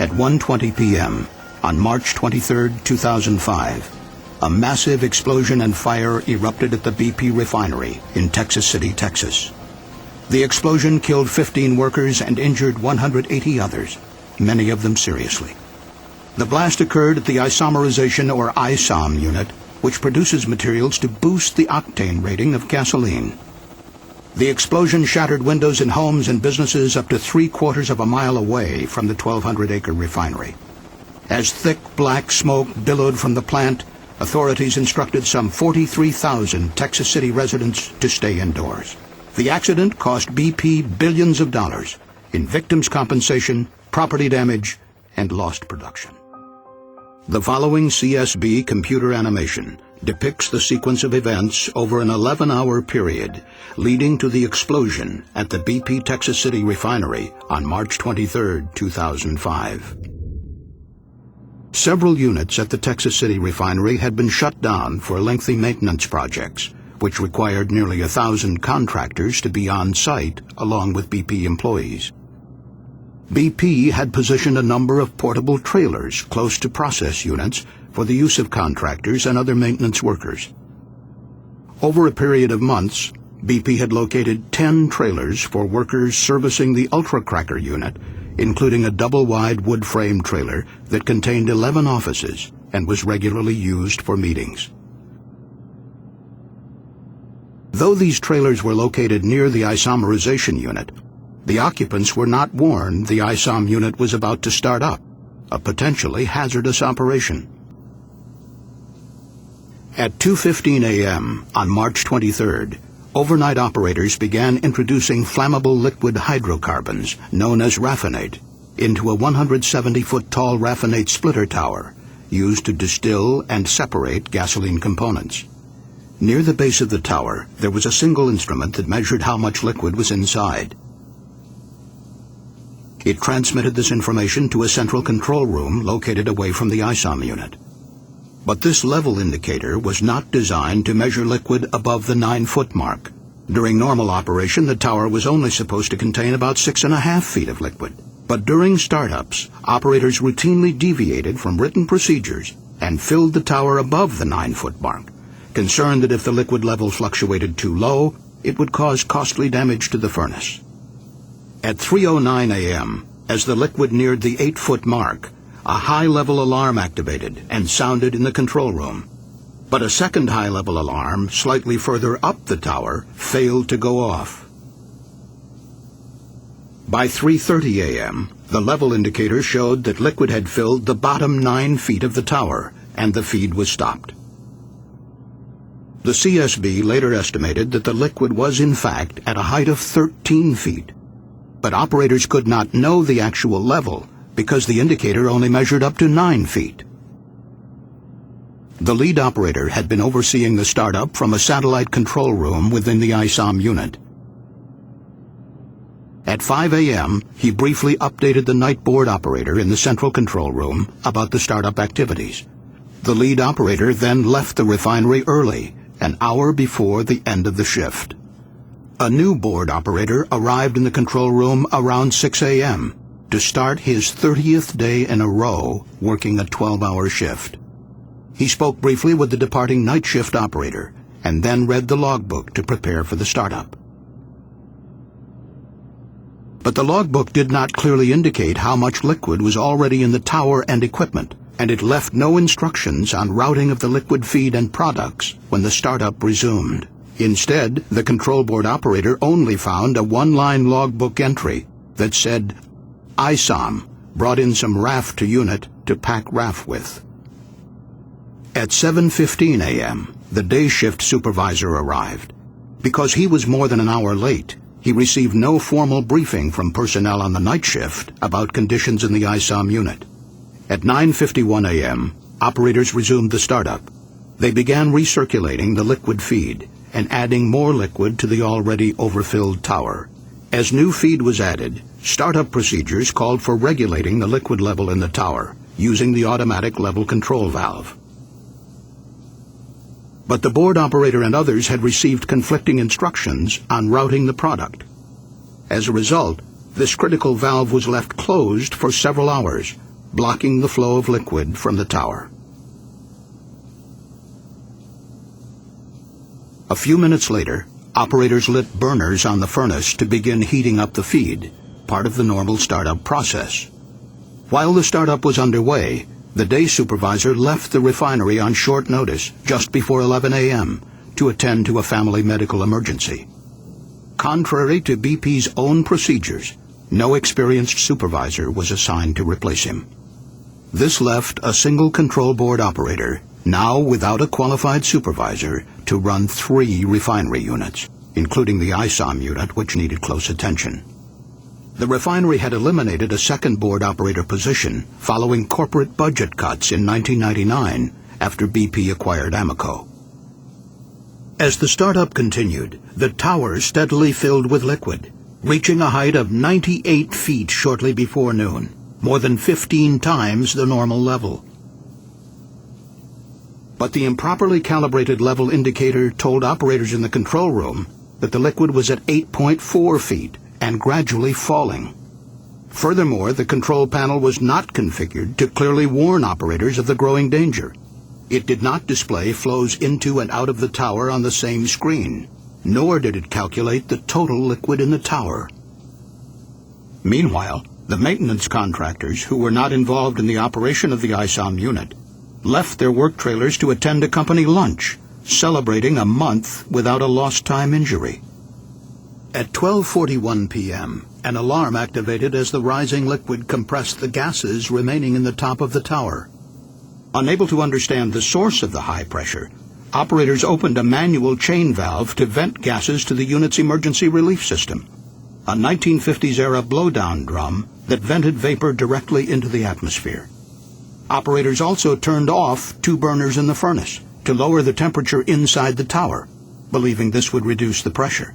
At 1:20 p.m. on March 23, 2005, a massive explosion and fire erupted at the BP refinery in Texas City, Texas. The explosion killed 15 workers and injured 180 others, many of them seriously. The blast occurred at the isomerization or ISOM unit, which produces materials to boost the octane rating of gasoline. The explosion shattered windows in homes and businesses up to 3/4 of a mile away from the 1,200-acre refinery. As thick black smoke billowed from the plant, authorities instructed some 43,000 Texas City residents to stay indoors. The accident cost BP billions of dollars in victims' compensation, property damage, and lost production. The following CSB computer animation depicts the sequence of events over an 11-hour period leading to the explosion at the BP Texas City refinery on March 23, 2005. Several units at the Texas City refinery had been shut down for lengthy maintenance projects, which required nearly 1,000 contractors to be on site along with BP employees. BP had positioned a number of portable trailers close to process units for the use of contractors and other maintenance workers. Over a period of months, BP had located 10 trailers for workers servicing the ultra-cracker unit, including a double-wide wood-frame trailer that contained 11 offices and was regularly used for meetings. Though these trailers were located near the isomerization unit, the occupants were not warned the ISOM unit was about to start up, a potentially hazardous operation. At 2:15 a.m. on March 23rd, overnight operators began introducing flammable liquid hydrocarbons, known as raffinate, into a 170-foot-tall raffinate splitter tower used to distill and separate gasoline components. Near the base of the tower, there was a single instrument that measured how much liquid was inside. It transmitted this information to a central control room located away from the ISOM unit. But this level indicator was not designed to measure liquid above the 9-foot mark. During normal operation, the tower was only supposed to contain about 6.5 feet of liquid. But during startups, operators routinely deviated from written procedures and filled the tower above the 9-foot mark, concerned that if the liquid level fluctuated too low, it would cause costly damage to the furnace. At 3:09 a.m., as the liquid neared the 8-foot mark, a high-level alarm activated and sounded in the control room. But a second high-level alarm, slightly further up the tower, failed to go off. By 3:30 a.m., the level indicator showed that liquid had filled the bottom 9 feet of the tower, and the feed was stopped. The CSB later estimated that the liquid was in fact at a height of 13 feet. But operators could not know the actual level because the indicator only measured up to 9 feet. The lead operator had been overseeing the startup from a satellite control room within the ISOM unit. At 5 a.m., he briefly updated the night board operator in the central control room about the startup activities. The lead operator then left the refinery early, an hour before the end of the shift. A new board operator arrived in the control room around 6 a.m. to start his 30th day in a row working a 12-hour shift. He spoke briefly with the departing night shift operator and then read the logbook to prepare for the startup. But the logbook did not clearly indicate how much liquid was already in the tower and equipment, and it left no instructions on routing of the liquid feed and products when the startup resumed. Instead, the control board operator only found a one-line logbook entry that said, ISOM brought in some RAF to unit to pack RAF with. At 7:15 a.m., the day shift supervisor arrived. Because he was more than an hour late, he received no formal briefing from personnel on the night shift about conditions in the ISOM unit. At 9:51 a.m., operators resumed the startup. They began recirculating the liquid feed and adding more liquid to the already overfilled tower. As new feed was added, startup procedures called for regulating the liquid level in the tower using the automatic level control valve. But the board operator and others had received conflicting instructions on routing the product. As a result, this critical valve was left closed for several hours blocking the flow of liquid from the tower. A few minutes later, operators lit burners on the furnace to begin heating up the feed, part of the normal startup process. While the startup was underway, the day supervisor left the refinery on short notice just before 11 a.m. to attend to a family medical emergency. Contrary to BP's own procedures, no experienced supervisor was assigned to replace him. This left a single control board operator, now without a qualified supervisor, to run 3 refinery units, including the ISOM unit, which needed close attention. The refinery had eliminated a second board operator position following corporate budget cuts in 1999 after BP acquired Amoco. As the startup continued, the tower steadily filled with liquid, reaching a height of 98 feet shortly before noon, more than 15 times the normal level. But the improperly calibrated level indicator told operators in the control room that the liquid was at 8.4 feet and gradually falling. Furthermore, the control panel was not configured to clearly warn operators of the growing danger. It did not display flows into and out of the tower on the same screen, nor did it calculate the total liquid in the tower. Meanwhile, the maintenance contractors, who were not involved in the operation of the ISOM unit, left their work trailers to attend a company lunch, celebrating a month without a lost time injury. At 12:41 p.m., an alarm activated as the rising liquid compressed the gases remaining in the top of the tower. Unable to understand the source of the high pressure, operators opened a manual chain valve to vent gases to the unit's emergency relief system, a 1950s-era blowdown drum that vented vapor directly into the atmosphere. Operators also turned off 2 burners in the furnace to lower the temperature inside the tower, believing this would reduce the pressure.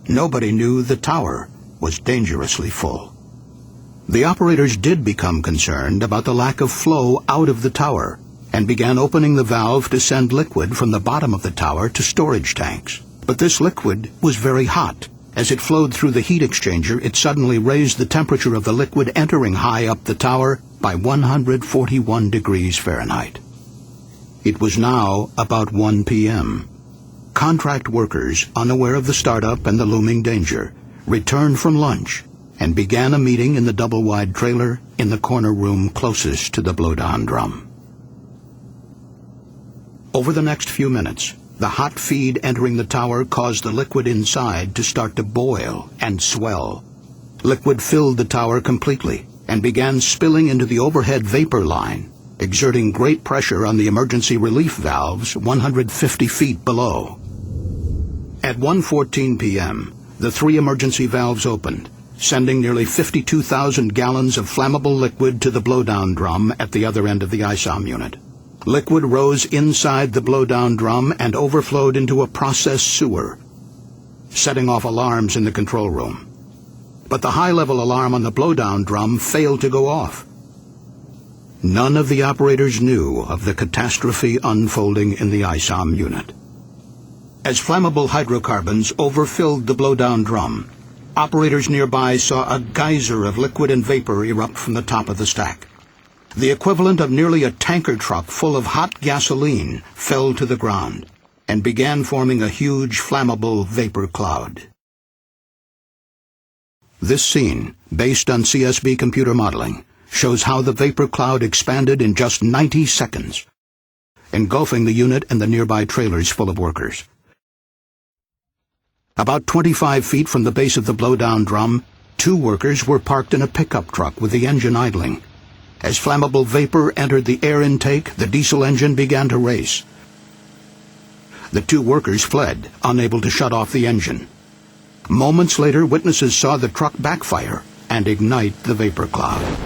Nobody knew the tower was dangerously full. The operators did become concerned about the lack of flow out of the tower and began opening the valve to send liquid from the bottom of the tower to storage tanks. But this liquid was very hot. As it flowed through the heat exchanger, it suddenly raised the temperature of the liquid entering high up the tower by 141 degrees Fahrenheit. It was now about 1 p.m. Contract workers, unaware of the startup and the looming danger, returned from lunch and began a meeting in the double-wide trailer in the corner room closest to the blowdown drum. Over the next few minutes, the hot feed entering the tower caused the liquid inside to start to boil and swell. Liquid filled the tower completely and began spilling into the overhead vapor line, exerting great pressure on the emergency relief valves 150 feet below. At 1:14 p.m., the 3 emergency valves opened, sending nearly 52,000 gallons of flammable liquid to the blowdown drum at the other end of the ISOM unit. Liquid rose inside the blowdown drum and overflowed into a process sewer, setting off alarms in the control room. But the high-level alarm on the blowdown drum failed to go off. None of the operators knew of the catastrophe unfolding in the ISOM unit. As flammable hydrocarbons overfilled the blowdown drum, operators nearby saw a geyser of liquid and vapor erupt from the top of the stack. The equivalent of nearly a tanker truck full of hot gasoline fell to the ground and began forming a huge flammable vapor cloud. This scene, based on CSB computer modeling, shows how the vapor cloud expanded in just 90 seconds, engulfing the unit and the nearby trailers full of workers. About 25 feet from the base of the blowdown drum, 2 workers were parked in a pickup truck with the engine idling. As flammable vapor entered the air intake, the diesel engine began to race. The 2 workers fled, unable to shut off the engine. Moments later, witnesses saw the truck backfire and ignite the vapor cloud.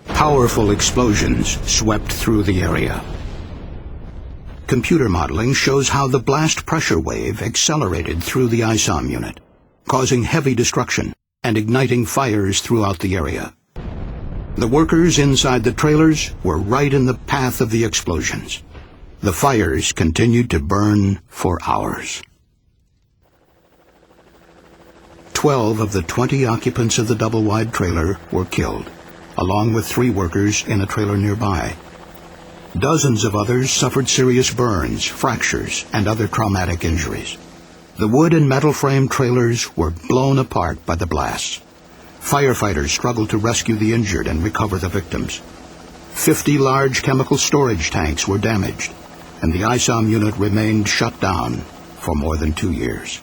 Powerful explosions swept through the area. Computer modeling shows how the blast pressure wave accelerated through the ISOM unit, causing heavy destruction and igniting fires throughout the area. The workers inside the trailers were right in the path of the explosions. The fires continued to burn for hours. 12 of the 20 occupants of the double-wide trailer were killed, along with 3 workers in a trailer nearby. Dozens of others suffered serious burns, fractures, and other traumatic injuries. The wood and metal frame trailers were blown apart by the blasts. Firefighters struggled to rescue the injured and recover the victims. 50 large chemical storage tanks were damaged, and the ISOM unit remained shut down for more than 2 years.